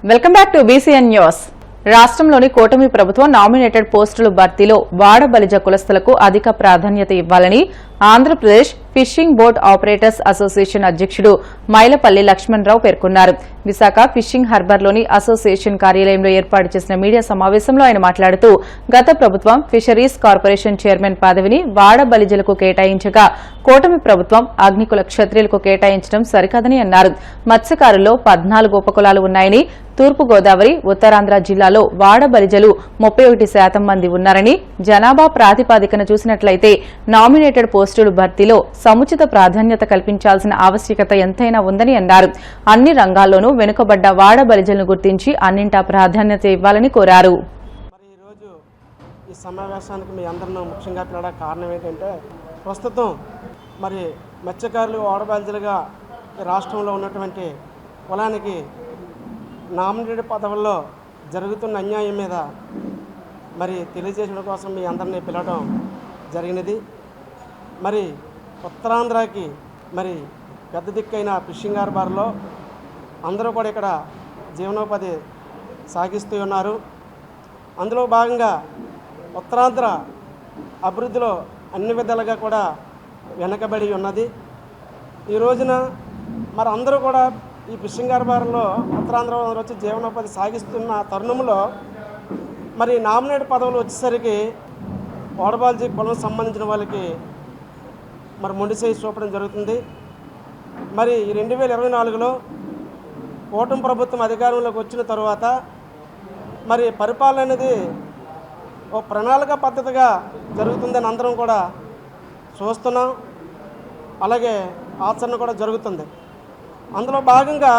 Welcome back to BCN news. రాష్ట్రంలోని కూటమి ప్రభుత్వం నామినేటెడ్ పోస్టుల భర్తీలో వాడ బలిజ కులస్తులకు అధిక ప్రాధాన్యత ఇవ్వాలని Andhra Pradesh fishing boat operators association అధ్యక్షుడు మైలపల్లి లక్ష్మణరావు పేర్కొన్నారు. విశాఖ ఫిషింగ్ హార్బర్లోని అసోసియేషన్ కార్యాలయంలో ఏర్పాటు చేసిన మీడియా సమావేశంలో ఆయన మాట్లాడుతూ గత ప్రభుత్వం ఫిషరీస్ కార్పొరేషన్ చైర్మన్ పదవిని వాడ బలిజలకు కేటాయించగా కూటమి ప్రభుత్వం అగ్నికుల క్షత్రియులకు కేటాయించడం సరికాదని అన్నారు. మత్స్యకారుల్లో 14 ఉపకులాలు ఉన్నాయని, తూర్పుగోదావరి, ఉత్తరాంధ్ర జిల్లాలో వాడ బలిజలు 31% మంది ఉన్నారని, జనాభా ప్రాతిపాదికన చూసినట్లయితే నామినేటెడ్ పోస్టుల భర్తీలో సముచిత ప్రాధాన్యత కల్పించాల్సిన ఆవశ్యకత ఎంతైనా ఉందని అన్నారు. అన్ని రంగాల్లోనూ వెనుకబడ్డ వాడ బలిజలను గుర్తించి అన్నింటా ప్రాధాన్యత ఇవ్వాలని కోరారు. ఈ సమావేశానికి మీ అందరినీ ముఖ్యంగా పిలవడానికి కారణం ఏంటంటే ప్రస్తుతం మరి మత్స్యకారులు వాడబాధ్యులుగా రాష్ట్రంలో ఉన్నటువంటి కులానికి నామినేటెడ్ పదవుల్లో జరుగుతున్న అన్యాయం మీద మరి తెలియజేయడం కోసం మీ అందరినీ పిలవడం జరిగినది. మరి ఉత్తరాంధ్రకి మరి పెద్ద దిక్కైన ఫిషింగ్ హార్బర్లో అందరూ కూడా ఇక్కడ జీవనోపాధి సాగిస్తూ ఉన్నారు. అందులో భాగంగా ఉత్తరాంధ్ర అభివృద్ధిలో అన్ని విధాలుగా కూడా వెనకబడి ఉన్నది. ఈ రోజున మరి అందరూ కూడా ఈ ఫిషింగ్ హార్బర్లో ఉత్తరాంధ్ర వచ్చి జీవనోపాధి సాగిస్తున్న తరుణంలో మరి నామినేట్ పదవులు వచ్చేసరికి వాడబాల్జీ కులం సంబంధించిన వాళ్ళకి మరి మొండిసేయి చూపడం జరుగుతుంది. మరి 2024లో కూటమి ప్రభుత్వం అధికారంలోకి వచ్చిన తర్వాత మరి పరిపాలన అనేది ఒక ప్రణాళిక పద్ధతిగా జరుగుతుందని అందరం కూడా చూస్తున్నాం. అలాగే ఆచరణ కూడా జరుగుతుంది. అందులో భాగంగా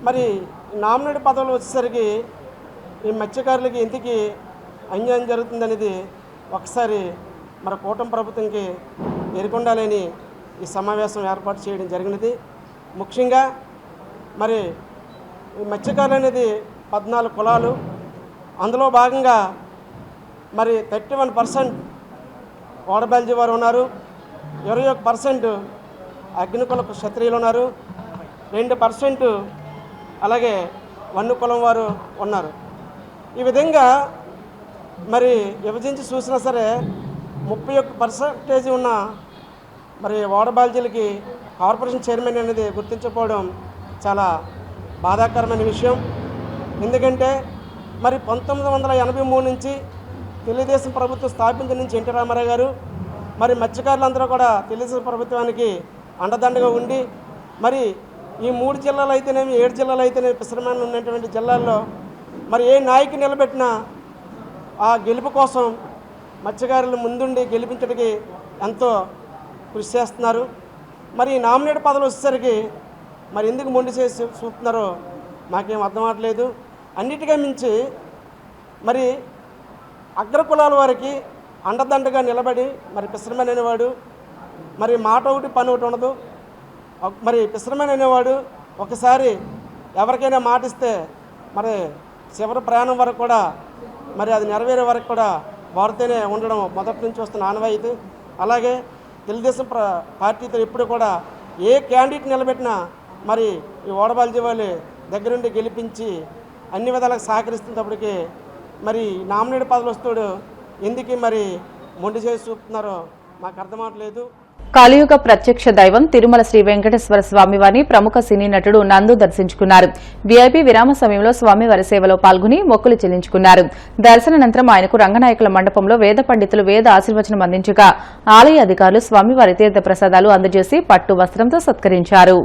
మరి నామినేట్ పదవులు వచ్చేసరికి ఈ మత్స్యకారులకి ఇంటికి అన్యాయం జరుగుతుందనేది ఒకసారి మన కూటమి ప్రభుత్వంకి ఎరుకుండాలని ఈ సమావేశం ఏర్పాటు చేయడం జరిగినది. ముఖ్యంగా మరి ఈ మత్స్యకారులు అనేది 14 కులాలు. అందులో భాగంగా మరి 31% వాడబాల్జీ వారు ఉన్నారు, 21% అగ్నికుల క్షత్రియులు ఉన్నారు, 2% అలాగే వన్ను కులం వారు ఉన్నారు. ఈ విధంగా మరి విభజించి చూసినా సరే 31% ఉన్న మరి వాడబాల్జీలకి కార్పొరేషన్ చైర్మన్ అనేది గుర్తించకపోవడం చాలా బాధాకరమైన విషయం. ఎందుకంటే మరి 1983 నుంచి తెలుగుదేశం ప్రభుత్వం స్థాపించిన నుంచి ఎన్టీ రామారావు గారు మరి మత్స్యకారులందరూ కూడా తెలుగుదేశం ప్రభుత్వానికి అండదండగా ఉండి మరి ఈ 3 జిల్లాలు అయితేనేమి 7 జిల్లాలు అయితేనేమి పిసరమాన ఉన్నటువంటి జిల్లాల్లో మరి ఏ నాయకు నిలబెట్టినా ఆ గెలుపు కోసం మత్స్యకారులు ముందుండి గెలిపించడానికి ఎంతో కృషి చేస్తున్నారు. మరి నామినేట్ పదవులు వచ్చేసరికి మరి ఎందుకు మొండి చేసి చూస్తున్నారో మాకేం అర్థం అవ్వట్లేదు. అన్నిటికీ మించి మరి అగ్రకులాల వారికి అండదండగా నిలబడి మరి పిసరమన్ అనేవాడు మరి మాట ఒకటి పని ఒకటి ఉండదు. మరి పిసరమన్ అనేవాడు ఒకసారి ఎవరికైనా మాటిస్తే మరి చివరి ప్రయాణం వరకు కూడా మరి అది నెరవేరే వరకు కూడా వారితోనే ఉండడం మొదటి నుంచి వస్తున్న ఆనవాయితీ. అలాగే తెలుగుదేశం పార్టీతో ఎప్పుడు కూడా ఏ క్యాండిడేట్ నిలబెట్టినా మరి ఈ వాడబాల్జీ వాళ్ళు దగ్గరుండి గెలిపించి అన్ని విధాలుగా సహకరిస్తున్నప్పటికీ మరి నామినేట్ పదవులు వస్తాడు ఎందుకు మరి మొండి చేసి చూపుతున్నారో మాకు అర్థమవట్లేదు. కలియుగ ప్రత్యక్ష దైవం తిరుమల శ్రీ వెంకటేశ్వర స్వామివారిని ప్రముఖ సినీ నటుడు నందు దర్శించుకున్నారు. వీఐపీ విరామ సమయంలో స్వామివారి సేవలో పాల్గొని మొక్కులు చెల్లించుకున్నారు. దర్శనానంతరం ఆయనకు రంగనాయకుల మండపంలో వేద పండితులు వేద ఆశీర్వచనం అందించగా ఆలయ అధికారులు స్వామివారి తీర్థ ప్రసాదాలు అందజేసి పట్టు వస్త్రంతో సత్కరించారు.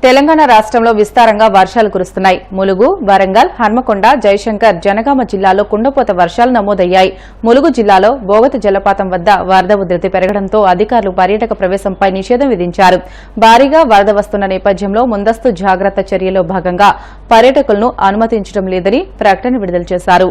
తెలంగాణ రాష్ట్రంలో విస్తారంగా వర్షాలు కురుస్తున్నాయి. ములుగు, వరంగల్, హన్మకొండ, జయశంకర్, జనగామ జిల్లాలో కుండపోత వర్షాలు నమోదయ్యాయి. ములుగు జిల్లాలో బోగత జలపాతం వద్ద వరద ఉధృతి పెరగడంతో అధికారులు పర్యాటక ప్రవేశంపై నిషేధం విధించారు. భారీగా వరద వస్తున్న నేపథ్యంలో ముందస్తు జాగ్రత్త చర్యలో భాగంగా పర్యాటకులను అనుమతించడం లేదని ప్రకటన విడుదల చేశారు.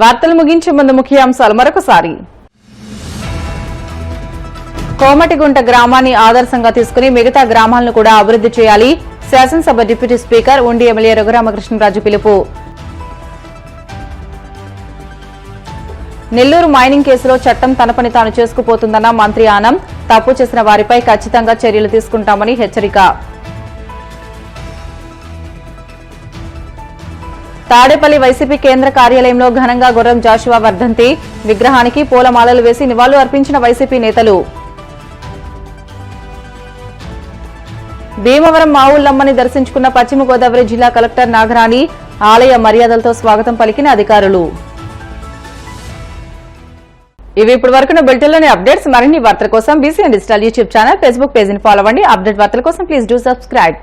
వార్తలు ముగించే ముందు ముఖ్యాంశాలు మరొకసారి. కోమటిగుంట గ్రామాన్ని ఆదర్శంగా తీసుకుని మిగతా గ్రామాలను కూడా అభివృద్ది చేయాలి. శాసనసభ డిప్యూటీ స్పీకర్ ఉండి ఎమ్మెల్యే రఘురామకృష్ణరాజు పిలుపు. నెల్లూరు మైనింగ్ కేసులో చట్టం తన పని తాను చేసుకుపోతుందన్న మంత్రి ఆనం. తప్పు చేసిన వారిపై ఖచ్చితంగా చర్యలు తీసుకుంటామని హెచ్చరిక. తాడేపల్లి వైసీపీ కేంద్ర కార్యాలయంలో ఘనంగా గుర్రం జాషువా వర్ధంతి. విగ్రహానికి పూలమాలలు వేసి నివాళులు అర్పించిన వైసీపీ నేతలు. భీమవరం మావుళ్లమ్మని దర్శించుకున్న పశ్చిమ గోదావరి జిల్లా కలెక్టర్ నాగరాణి. ఆలయ మర్యాదలతో స్వాగతం పలికిన అధికారులు. ఇవి ఇప్పటి వరకు బులెటిన్లోని అప్డేట్స్. మరిన్ని వార్తల కోసం BCN digital YouTube channel, Facebook పేజీని ఫాలో అవ్వండి. అప్డేట్ వార్తల కోసం ప్లీజ్ డూ సబ్స్క్రైబ్.